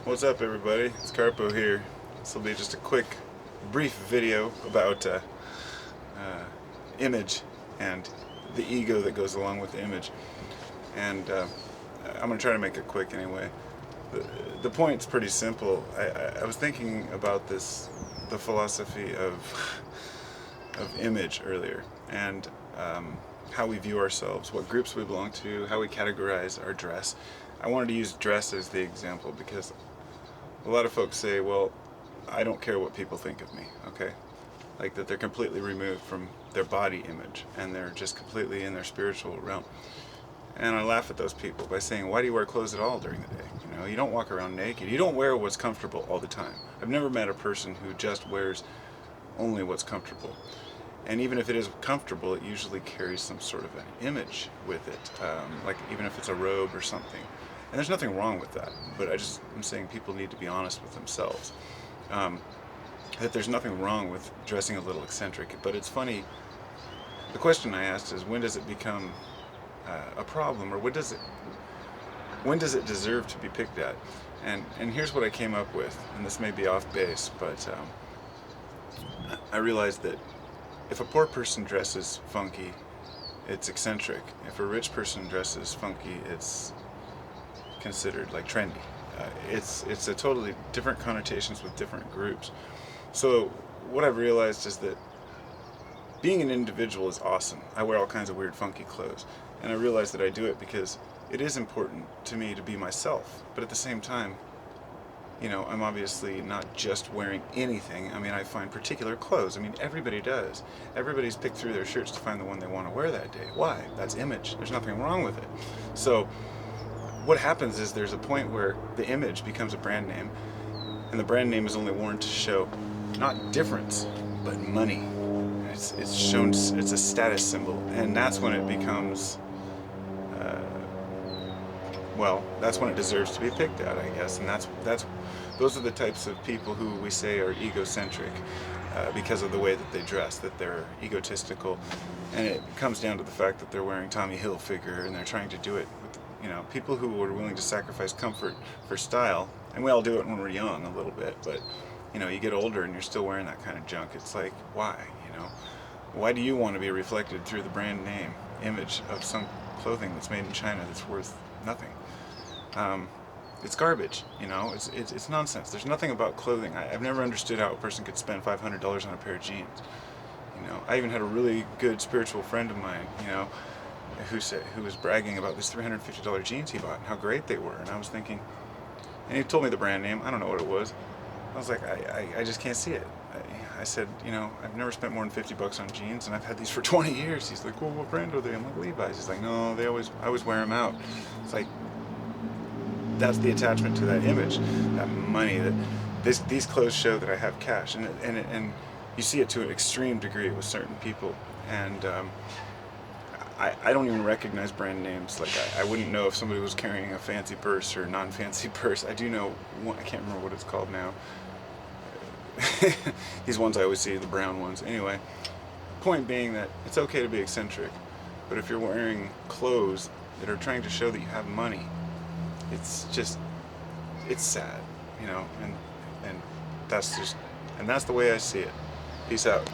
What's up, everybody? It's Carpo here. This will be just a quick, brief video about image and the ego that goes along with the image. And I'm going to try to make it quick anyway. The point's pretty simple. I was thinking about the philosophy of image earlier, and how we view ourselves, what groups we belong to, how we categorize our dress. I wanted to use dress as the example because a lot of folks say, well, I don't care what people think of me, okay? Like that they're completely removed from their body image and they're just completely in their spiritual realm. And I laugh at those people by saying, why do you wear clothes at all during the day? You know, you don't walk around naked. You don't wear what's comfortable all the time. I've never met a person who just wears only what's comfortable. And even if it is comfortable, it usually carries some sort of an image with it, like even if it's a robe or something. And there's nothing wrong with that, but I'm saying people need to be honest with themselves. That there's nothing wrong with dressing a little eccentric, but it's funny, the question I asked is, when does it become a problem, or when does it deserve to be picked at? And here's what I came up with, and this may be off base, but I realized that if a poor person dresses funky, it's eccentric. If a rich person dresses funky, it's considered like trendy. It's a totally different connotations with different groups. So what I've realized is that being an individual is awesome. I wear all kinds of weird funky clothes, and I realize that I do it because it is important to me to be myself, but at the same time, you know, I'm obviously not just wearing anything. I mean, I find particular clothes. I mean, everybody does. Everybody's picked through their shirts to find the one they want to wear that day. Why? That's image. There's nothing wrong with it. So what happens is there's a point where the image becomes a brand name, and the brand name is only worn to show not difference, but money. It's shown, it's a status symbol, and that's when it becomes, well, that's when it deserves to be picked at, I guess. And those are the types of people who we say are egocentric because of the way that they dress, that they're egotistical, and it comes down to the fact that they're wearing Tommy Hilfiger and they're trying to do it with, you know, people who are willing to sacrifice comfort for style. And we all do it when we're young a little bit, but you know, you get older and you're still wearing that kind of junk. It's like, why? You know, why do you want to be reflected through the brand name image of some clothing that's made in China that's worth nothing? It's garbage, you know. It's nonsense. There's nothing about clothing. I've never understood how a person could spend $500 on a pair of jeans. You know, I even had a really good spiritual friend of mine, you know, who was bragging about this $350 jeans he bought and how great they were. And I was thinking, and he told me the brand name. I don't know what it was. I was like, I just can't see it. I said, you know, I've never spent more than $50 on jeans, and I've had these for 20 years. He's like, well, what brand are they? I'm like, Levi's. He's like, no, I always wear them out. It's like, that's the attachment to that image, that money, that these clothes show that I have cash, and you see it to an extreme degree with certain people, and I don't even recognize brand names. Like I wouldn't know if somebody was carrying a fancy purse or non-fancy purse. I do know one, I can't remember what it's called now. These ones I always see, the brown ones. Anyway, point being that it's okay to be eccentric, but if you're wearing clothes that are trying to show that you have money, it's sad, you know, and that's the way I see it. Peace out.